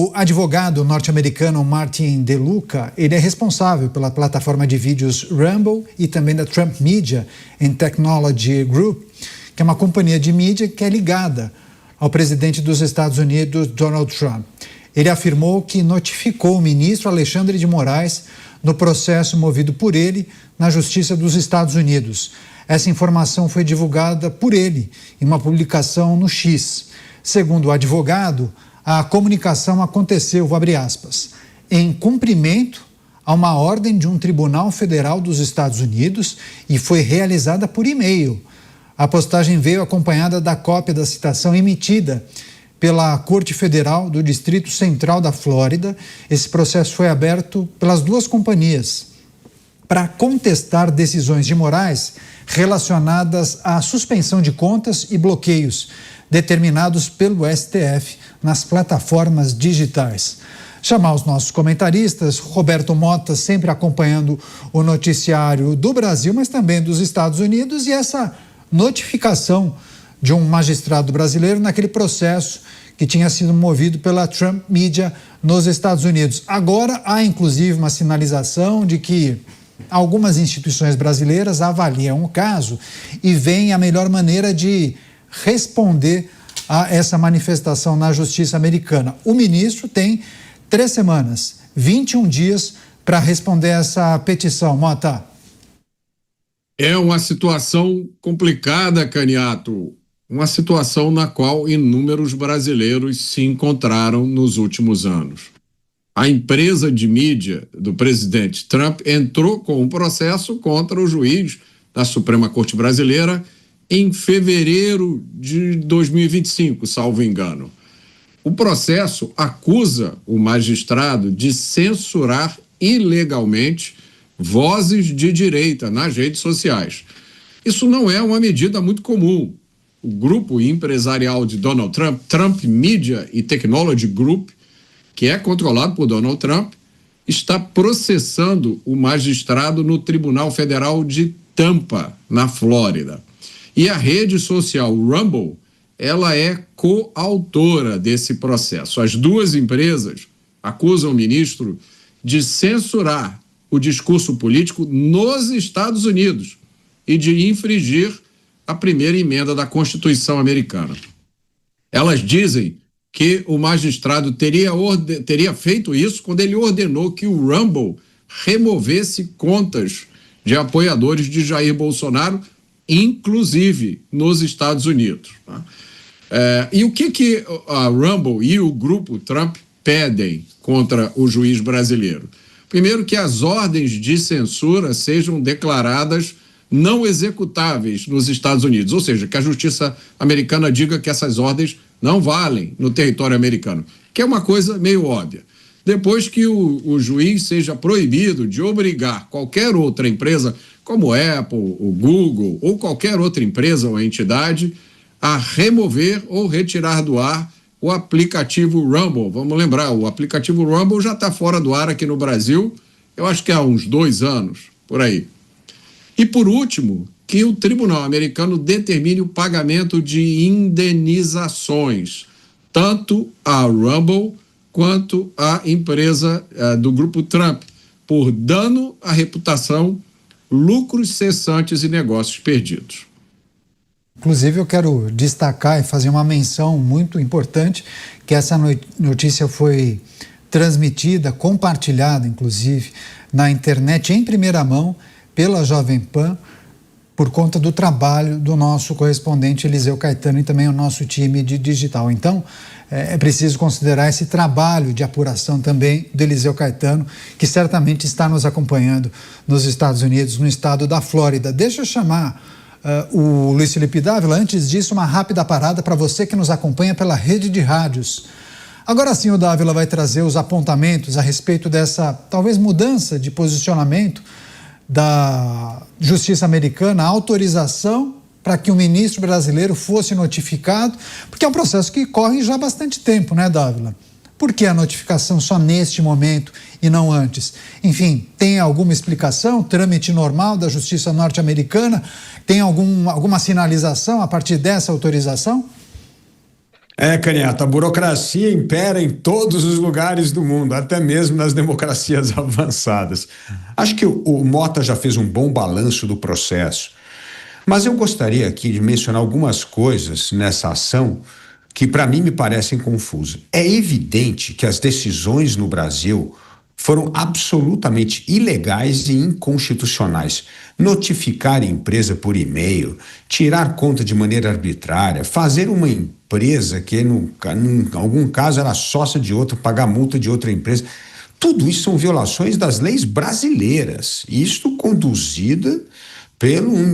O advogado norte-americano Martin DeLuca, ele é responsável pela plataforma de vídeos Rumble e também da Trump Media and Technology Group, que é uma companhia de mídia que é ligada ao presidente dos Estados Unidos, Donald Trump. Ele afirmou que notificou o ministro Alexandre de Moraes no processo movido por ele na Justiça dos Estados Unidos. Essa informação foi divulgada por ele em uma publicação no X. Segundo o advogado, a comunicação aconteceu, vou abrir aspas, em cumprimento a uma ordem de um tribunal federal dos Estados Unidos e foi realizada por e-mail. A postagem veio acompanhada da cópia da citação emitida pela Corte Federal do Distrito Central da Flórida. Esse processo foi aberto pelas duas companhias para contestar decisões de Moraes relacionadas à suspensão de contas e bloqueios determinados pelo STF nas plataformas digitais. Chamar os nossos comentaristas, Roberto Mota sempre acompanhando o noticiário do Brasil, mas também dos Estados Unidos, e essa notificação de um magistrado brasileiro naquele processo que tinha sido movido pela Trump Media nos Estados Unidos. Agora há inclusive uma sinalização de que algumas instituições brasileiras avaliam o caso e veem a melhor maneira de responder a essa manifestação na justiça americana. O ministro tem 3 semanas, 21 dias para responder essa petição. Mota. É uma situação complicada, Caniato. Uma situação na qual inúmeros brasileiros se encontraram nos últimos anos. A empresa de mídia do presidente Trump entrou com um processo contra o juiz da Suprema Corte Brasileira em fevereiro de 2025, salvo engano. O processo acusa o magistrado de censurar ilegalmente vozes de direita nas redes sociais. Isso não é uma medida muito comum. O grupo empresarial de Donald Trump, Trump Media and Technology Group, que é controlado por Donald Trump, está processando o magistrado no Tribunal Federal de Tampa, na Flórida. E a rede social Rumble, ela é coautora desse processo. As duas empresas acusam o ministro de censurar o discurso político nos Estados Unidos e de infringir a primeira emenda da Constituição americana. Elas dizem que o magistrado teria feito isso quando ele ordenou que o Rumble removesse contas de apoiadores de Jair Bolsonaro, inclusive nos Estados Unidos. Tá? E o que a Rumble e o grupo Trump pedem contra o juiz brasileiro? Primeiro, que as ordens de censura sejam declaradas não executáveis nos Estados Unidos, ou seja, que a justiça americana diga que essas ordens não valem no território americano, que é uma coisa meio óbvia. Depois que o juiz seja proibido de obrigar qualquer outra empresa, como Apple, o Google ou qualquer outra empresa ou entidade, a remover ou retirar do ar o aplicativo Rumble. Vamos lembrar, o aplicativo Rumble já está fora do ar aqui no Brasil, eu acho que há uns 2 anos, por aí. E por último, que o tribunal americano determine o pagamento de indenizações, tanto à Rumble quanto à empresa do grupo Trump, por dano à reputação, lucros cessantes e negócios perdidos. Inclusive, eu quero destacar e fazer uma menção muito importante, que essa notícia foi transmitida, compartilhada, inclusive, na internet em primeira mão pela Jovem Pan, por conta do trabalho do nosso correspondente Eliseu Caetano e também o nosso time de digital. Então, é preciso considerar esse trabalho de apuração também do Eliseu Caetano, que certamente está nos acompanhando nos Estados Unidos, no estado da Flórida. Deixa eu chamar o Luiz Felipe Dávila. Antes disso, uma rápida parada para você que nos acompanha pela rede de rádios. Agora sim, o Dávila vai trazer os apontamentos a respeito dessa, talvez, mudança de posicionamento da Justiça Americana, a autorização para que o ministro brasileiro fosse notificado, porque é um processo que corre já há bastante tempo, né, Dávila? Por que a notificação só neste momento e não antes? Enfim, tem alguma explicação? Trâmite normal da Justiça norte-americana? Tem alguma sinalização a partir dessa autorização? Caniato, a burocracia impera em todos os lugares do mundo, até mesmo nas democracias avançadas. Acho que o Mota já fez um bom balanço do processo, mas eu gostaria aqui de mencionar algumas coisas nessa ação que para mim me parecem confusas. É evidente que as decisões no Brasil foram absolutamente ilegais e inconstitucionais. Notificar a empresa por e-mail, tirar conta de maneira arbitrária, fazer uma empresa que, em algum caso, era sócia de outra, pagar multa de outra empresa. Tudo isso são violações das leis brasileiras. Isto conduzida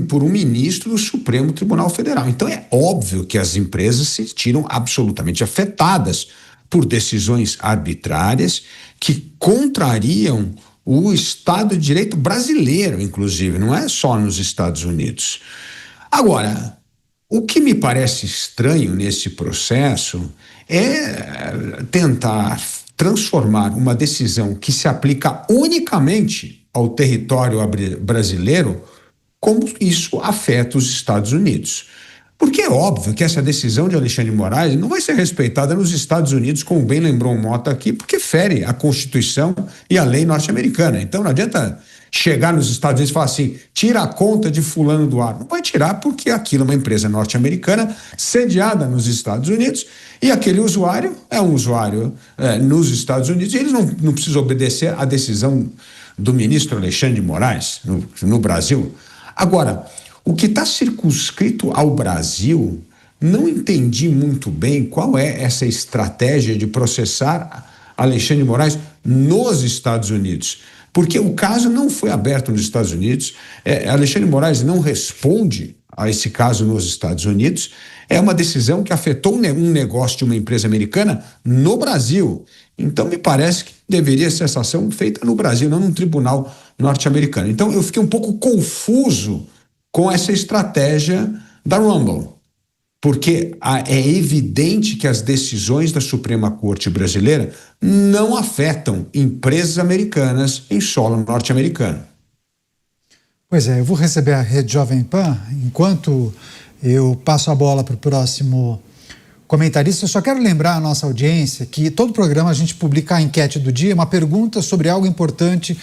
por um ministro do Supremo Tribunal Federal. Então é óbvio que as empresas se tiram absolutamente afetadas por decisões arbitrárias que contrariam o Estado de Direito brasileiro, inclusive, não é só nos Estados Unidos. Agora, o que me parece estranho nesse processo é tentar transformar uma decisão que se aplica unicamente ao território brasileiro como isso afeta os Estados Unidos. Porque é óbvio que essa decisão de Alexandre de Moraes não vai ser respeitada nos Estados Unidos, como bem lembrou o Mota aqui, porque fere a Constituição e a lei norte-americana. Então não adianta chegar nos Estados Unidos e falar assim, tira a conta de fulano do ar. Não vai tirar porque aquilo é uma empresa norte-americana sediada nos Estados Unidos e aquele usuário é um usuário nos Estados Unidos e eles não precisam obedecer à decisão do ministro Alexandre de Moraes no Brasil. Agora, o que está circunscrito ao Brasil, não entendi muito bem qual é essa estratégia de processar Alexandre de Moraes nos Estados Unidos. Porque o caso não foi aberto nos Estados Unidos, Alexandre de Moraes não responde a esse caso nos Estados Unidos, é uma decisão que afetou um negócio de uma empresa americana no Brasil. Então, me parece que deveria ser essa ação feita no Brasil, não num tribunal norte-americano. Então, eu fiquei um pouco confuso com essa estratégia da Rumble, porque é evidente que as decisões da Suprema Corte brasileira não afetam empresas americanas em solo norte-americano. Pois é, eu vou receber a Rede Jovem Pan. Enquanto eu passo a bola para o próximo comentarista, eu só quero lembrar a nossa audiência que todo programa a gente publica a enquete do dia, uma pergunta sobre algo importante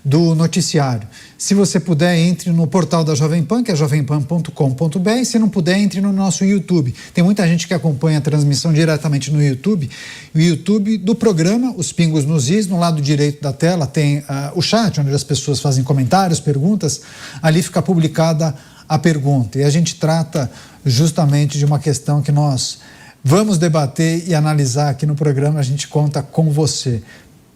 do noticiário. Se você puder, entre no portal da Jovem Pan, que é jovempan.com.br. Se não puder, entre no nosso YouTube. Tem muita gente que acompanha a transmissão diretamente no YouTube. O YouTube do programa, Os Pingos nos Is, no lado direito da tela tem o chat, onde as pessoas fazem comentários, perguntas. Ali fica publicada a pergunta. E a gente trata justamente de uma questão que nós vamos debater e analisar aqui no programa. A gente conta com você.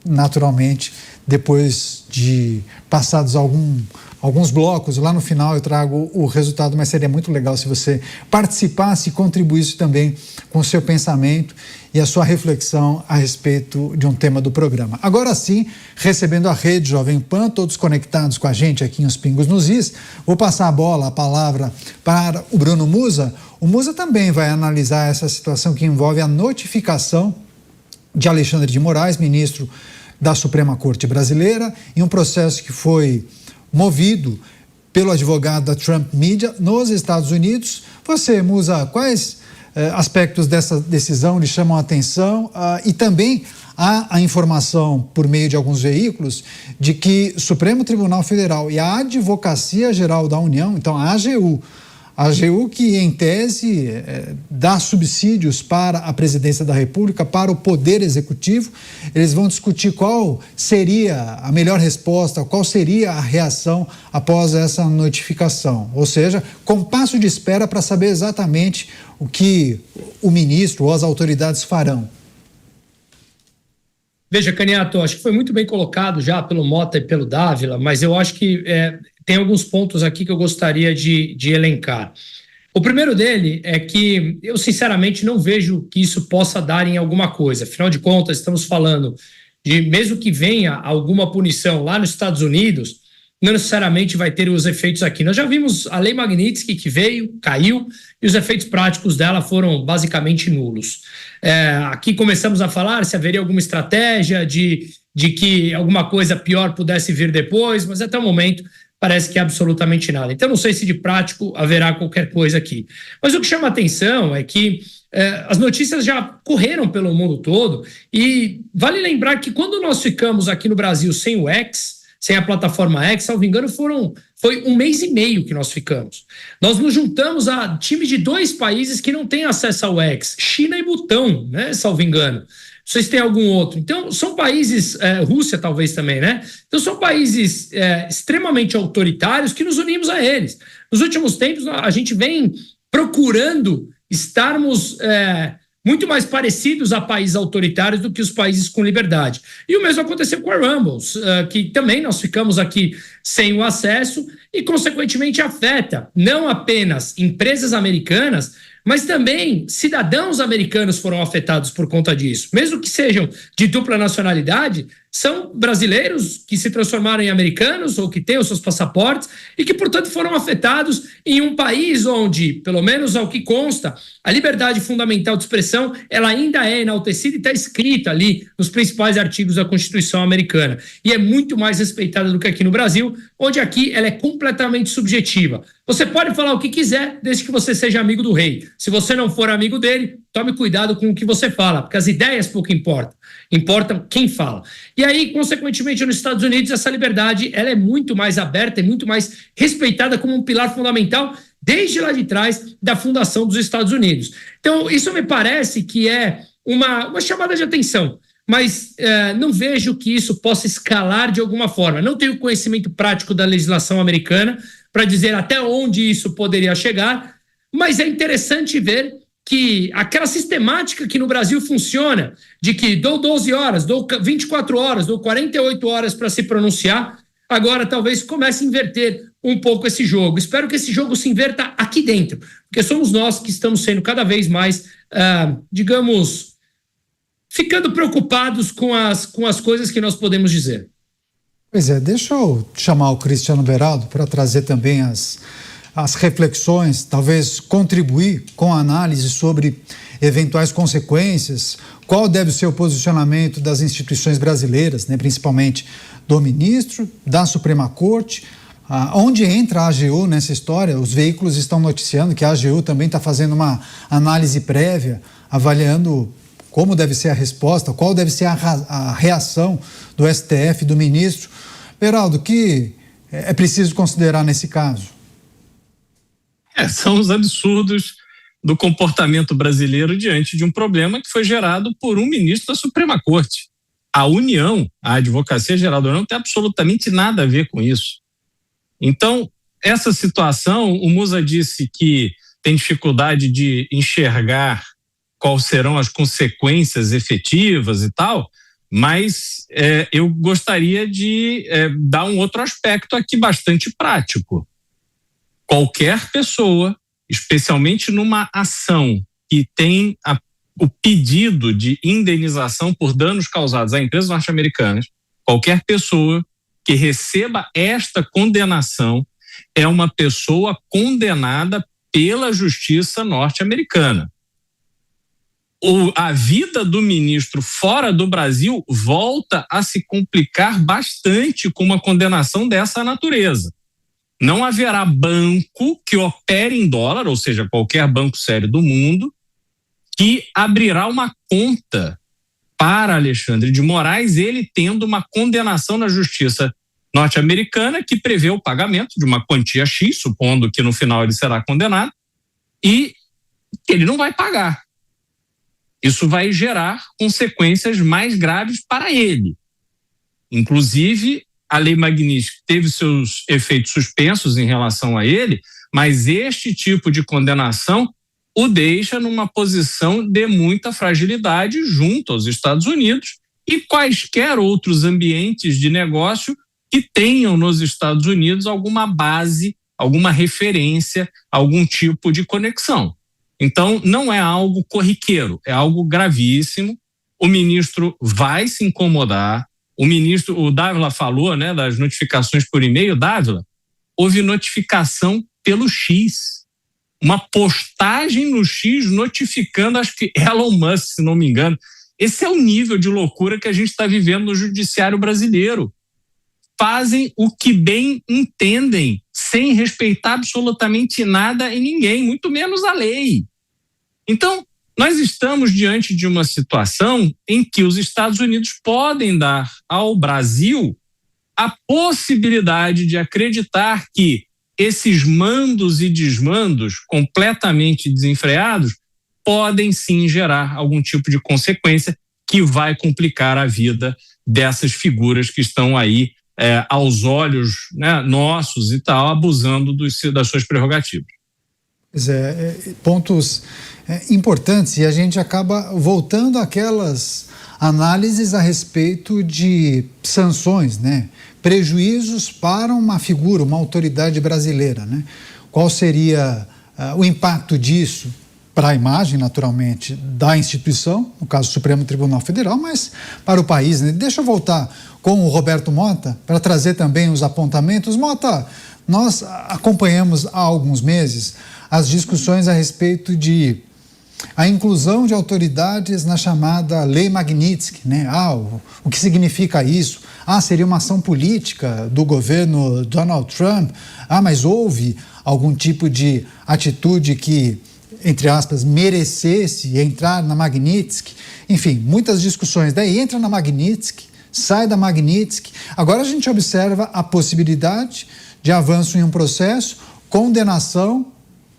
Naturalmente, depois de passados alguns blocos, lá no final eu trago o resultado, mas seria muito legal se você participasse e contribuísse também com o seu pensamento e a sua reflexão a respeito de um tema do programa. Agora sim, recebendo a Rede Jovem Pan, todos conectados com a gente aqui em Os Pingos nos Is, vou passar a palavra para o Bruno Musa. O Musa também vai analisar essa situação que envolve a notificação de Alexandre de Moraes, ministro da Suprema Corte Brasileira, em um processo que foi movido pelo advogado da Trump Media nos Estados Unidos. Você, Musa, quais aspectos dessa decisão lhe chamam a atenção? E também há a informação, por meio de alguns veículos, de que o Supremo Tribunal Federal e a Advocacia Geral da União, então a AGU que, em tese, dá subsídios para a presidência da República, para o Poder Executivo, eles vão discutir qual seria a melhor resposta, qual seria a reação após essa notificação. Ou seja, compasso de espera para saber exatamente o que o ministro ou as autoridades farão. Veja, Caniato, acho que foi muito bem colocado já pelo Mota e pelo Dávila, mas eu acho que tem alguns pontos aqui que eu gostaria de elencar. O primeiro dele é que eu, sinceramente, não vejo que isso possa dar em alguma coisa. Afinal de contas, estamos falando de, mesmo que venha alguma punição lá nos Estados Unidos, não necessariamente vai ter os efeitos aqui. Nós já vimos a Lei Magnitsky que veio, caiu, e os efeitos práticos dela foram basicamente nulos. Aqui começamos a falar se haveria alguma estratégia de que alguma coisa pior pudesse vir depois, mas até o momento parece que absolutamente nada. Então, não sei se de prático haverá qualquer coisa aqui. Mas o que chama a atenção é que as notícias já correram pelo mundo todo, e vale lembrar que quando nós ficamos aqui no Brasil sem o X, sem a plataforma X, salvo engano, foi 1 mês e meio que nós ficamos. Nós nos juntamos a time de 2 países que não têm acesso ao X, China e Butão, né, salvo engano. Vocês têm algum outro? Então, são países, Rússia talvez também, né? Então, são países extremamente autoritários que nos unimos a eles. Nos últimos tempos, a gente vem procurando estarmos muito mais parecidos a países autoritários do que os países com liberdade. E o mesmo aconteceu com a Rumbles, que também nós ficamos aqui sem o acesso e, consequentemente, afeta não apenas empresas americanas, mas também cidadãos americanos foram afetados por conta disso. Mesmo que sejam de dupla nacionalidade, são brasileiros que se transformaram em americanos ou que têm os seus passaportes e que, portanto, foram afetados em um país onde, pelo menos ao que consta, a liberdade fundamental de expressão ela ainda é enaltecida e está escrita ali nos principais artigos da Constituição americana. E é muito mais respeitada do que aqui no Brasil, onde aqui ela é completamente subjetiva. Você pode falar o que quiser, desde que você seja amigo do rei. Se você não for amigo dele, tome cuidado com o que você fala, porque as ideias pouco importam. Importam quem fala. E aí, consequentemente, nos Estados Unidos, essa liberdade ela é muito mais aberta e muito mais respeitada como um pilar fundamental desde lá de trás da fundação dos Estados Unidos. Então, isso me parece que é uma chamada de atenção, mas não vejo que isso possa escalar de alguma forma. Não tenho conhecimento prático da legislação americana para dizer até onde isso poderia chegar, mas é interessante ver que aquela sistemática que no Brasil funciona, de que dou 12 horas, dou 24 horas, dou 48 horas para se pronunciar, agora talvez comece a inverter um pouco esse jogo. Espero que esse jogo se inverta aqui dentro, porque somos nós que estamos sendo cada vez mais, digamos, ficando preocupados com as coisas que nós podemos dizer. Pois é, deixa eu chamar o Cristiano Beraldo para trazer também as reflexões, talvez contribuir com a análise sobre eventuais consequências, qual deve ser o posicionamento das instituições brasileiras, né, principalmente do ministro, da Suprema Corte, onde entra a AGU nessa história. Os veículos estão noticiando que a AGU também está fazendo uma análise prévia, avaliando como deve ser a resposta, qual deve ser a reação do STF, do ministro. Beraldo, o que é preciso considerar nesse caso? São os absurdos do comportamento brasileiro diante de um problema que foi gerado por um ministro da Suprema Corte. A União, a Advocacia Geral da União, não tem absolutamente nada a ver com isso. Então, essa situação, o Musa disse que tem dificuldade de enxergar quais serão as consequências efetivas e tal, mas eu gostaria de dar um outro aspecto aqui bastante prático. Qualquer pessoa, especialmente numa ação que tem o pedido de indenização por danos causados a empresas norte-americanas, qualquer pessoa que receba esta condenação é uma pessoa condenada pela justiça norte-americana. A vida do ministro fora do Brasil volta a se complicar bastante com uma condenação dessa natureza. Não haverá banco que opere em dólar, ou seja, qualquer banco sério do mundo, que abrirá uma conta para Alexandre de Moraes, ele tendo uma condenação na justiça norte-americana que prevê o pagamento de uma quantia X, supondo que no final ele será condenado, e ele não vai pagar. Isso vai gerar consequências mais graves para ele. Inclusive, a Lei Magnitsky teve seus efeitos suspensos em relação a ele, mas este tipo de condenação o deixa numa posição de muita fragilidade junto aos Estados Unidos e quaisquer outros ambientes de negócio que tenham nos Estados Unidos alguma base, alguma referência, algum tipo de conexão. Então, não é algo corriqueiro, é algo gravíssimo. O ministro vai se incomodar. O Dávila falou, né, das notificações por e-mail. Dávila, houve notificação pelo X. Uma postagem no X notificando, acho que Elon Musk, se não me engano. Esse é o nível de loucura que a gente está vivendo no judiciário brasileiro. Fazem o que bem entendem, sem respeitar absolutamente nada e ninguém, muito menos a lei. Então, Nós estamos diante de uma situação em que os Estados Unidos podem dar ao Brasil a possibilidade de acreditar que esses mandos e desmandos completamente desenfreados podem sim gerar algum tipo de consequência que vai complicar a vida dessas figuras que estão aí aos olhos, né, nossos e tal, abusando das suas prerrogativas. Pois é, pontos importantes, e a gente acaba voltando àquelas análises a respeito de sanções, né? Prejuízos para uma figura, uma autoridade brasileira, né? Qual seria o impacto disso para a imagem, naturalmente, da instituição, no caso do Supremo Tribunal Federal, mas para o país, né? Deixa eu voltar com o Roberto Mota para trazer também os apontamentos. Mota, nós acompanhamos há alguns meses as discussões a respeito de a inclusão de autoridades na chamada Lei Magnitsky, né? O que significa isso? Seria uma ação política do governo Donald Trump. Mas houve algum tipo de atitude que, entre aspas, merecesse entrar na Magnitsky? Enfim, muitas discussões. Daí entra na Magnitsky, sai da Magnitsky. Agora a gente observa a possibilidade de avanço em um processo, condenação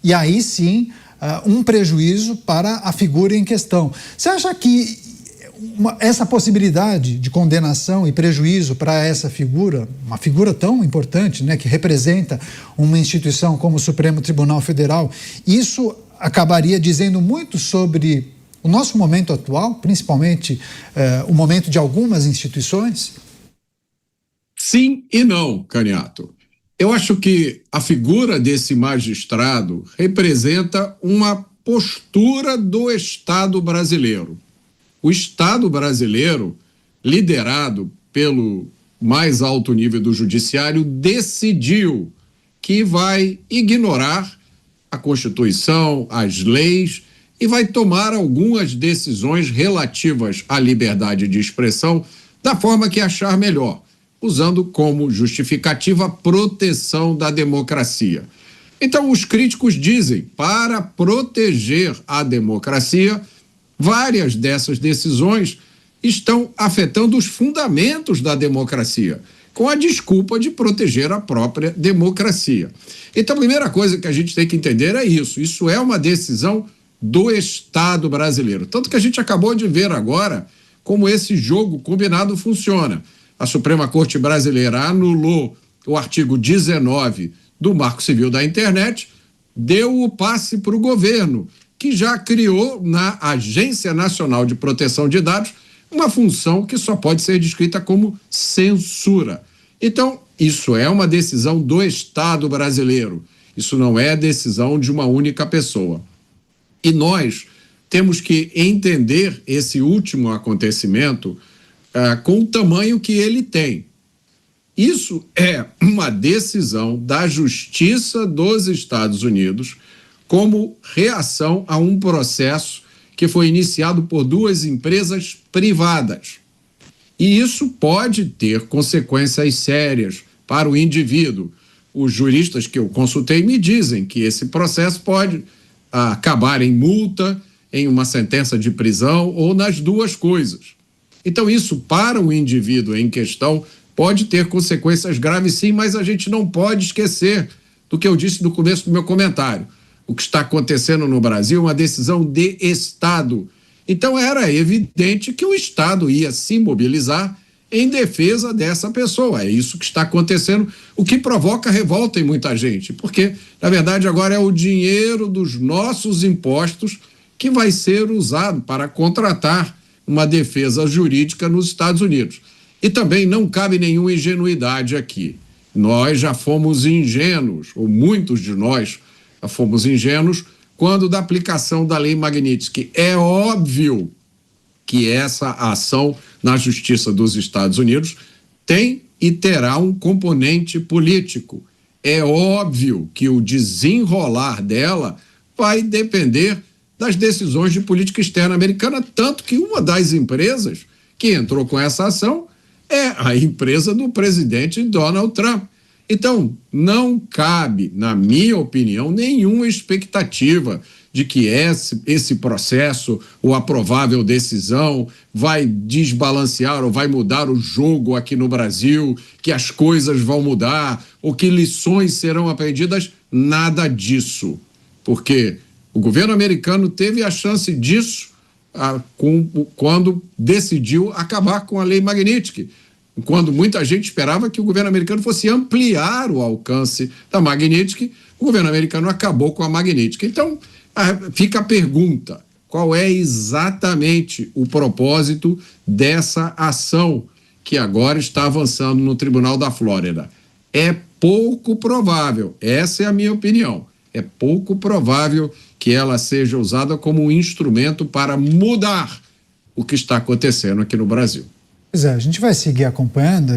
e aí sim um prejuízo para a figura em questão. Você acha que essa possibilidade de condenação e prejuízo para essa figura, uma figura tão importante, né, que representa uma instituição como o Supremo Tribunal Federal, isso acabaria dizendo muito sobre o nosso momento atual, principalmente o momento de algumas instituições? Sim e não, Caniato. Eu acho que a figura desse magistrado representa uma postura do Estado brasileiro. O Estado brasileiro, liderado pelo mais alto nível do judiciário, decidiu que vai ignorar a Constituição, as leis e vai tomar algumas decisões relativas à liberdade de expressão da forma que achar melhor, usando como justificativa a proteção da democracia. Então, os críticos dizem, para proteger a democracia, várias dessas decisões estão afetando os fundamentos da democracia, com a desculpa de proteger a própria democracia. Então, a primeira coisa que a gente tem que entender é isso. Isso é uma decisão do Estado brasileiro. Tanto que a gente acabou de ver agora como esse jogo combinado funciona. A Suprema Corte Brasileira anulou o artigo 19 do Marco Civil da Internet, deu o passe para o governo, que já criou na Agência Nacional de Proteção de Dados uma função que só pode ser descrita como censura. Então, isso é uma decisão do Estado brasileiro. Isso não é decisão de uma única pessoa. E nós temos que entender esse último acontecimento com o tamanho que ele tem. Isso é uma decisão da Justiça dos Estados Unidos como reação a um processo que foi iniciado por duas empresas privadas. E isso pode ter consequências sérias para o indivíduo. Os juristas que eu consultei me dizem que esse processo pode acabar em multa, em uma sentença de prisão ou nas duas coisas. Então, isso para o indivíduo em questão pode ter consequências graves sim, mas a gente não pode esquecer do que eu disse no começo do meu comentário. O que está acontecendo no Brasil é uma decisão de Estado. Então, era evidente que o Estado ia se mobilizar em defesa dessa pessoa. É isso que está acontecendo, o que provoca revolta em muita gente, porque, na verdade, agora é o dinheiro dos nossos impostos que vai ser usado para contratar uma defesa jurídica nos Estados Unidos. E também não cabe nenhuma ingenuidade aqui. Nós já fomos ingênuos, ou muitos de nós já fomos ingênuos, quando da aplicação da Lei Magnitsky. É óbvio que essa ação na Justiça dos Estados Unidos tem e terá um componente político. É óbvio que o desenrolar dela vai depender das decisões de política externa americana, tanto que uma das empresas que entrou com essa ação é a empresa do presidente Donald Trump. Então, não cabe, na minha opinião, nenhuma expectativa de que esse processo, ou a provável decisão, vai desbalancear ou vai mudar o jogo aqui no Brasil, que as coisas vão mudar, ou que lições serão aprendidas. Nada disso. Porque o governo americano teve a chance disso quando decidiu acabar com a lei Magnitsky, quando muita gente esperava que o governo americano fosse ampliar o alcance da Magnitsky, o governo americano acabou com a Magnitsky. Então, fica a pergunta: qual é exatamente o propósito dessa ação que agora está avançando no Tribunal da Flórida? É pouco provável, essa é a minha opinião, é pouco provável que ela seja usada como um instrumento para mudar o que está acontecendo aqui no Brasil. Pois é, a gente vai seguir acompanhando.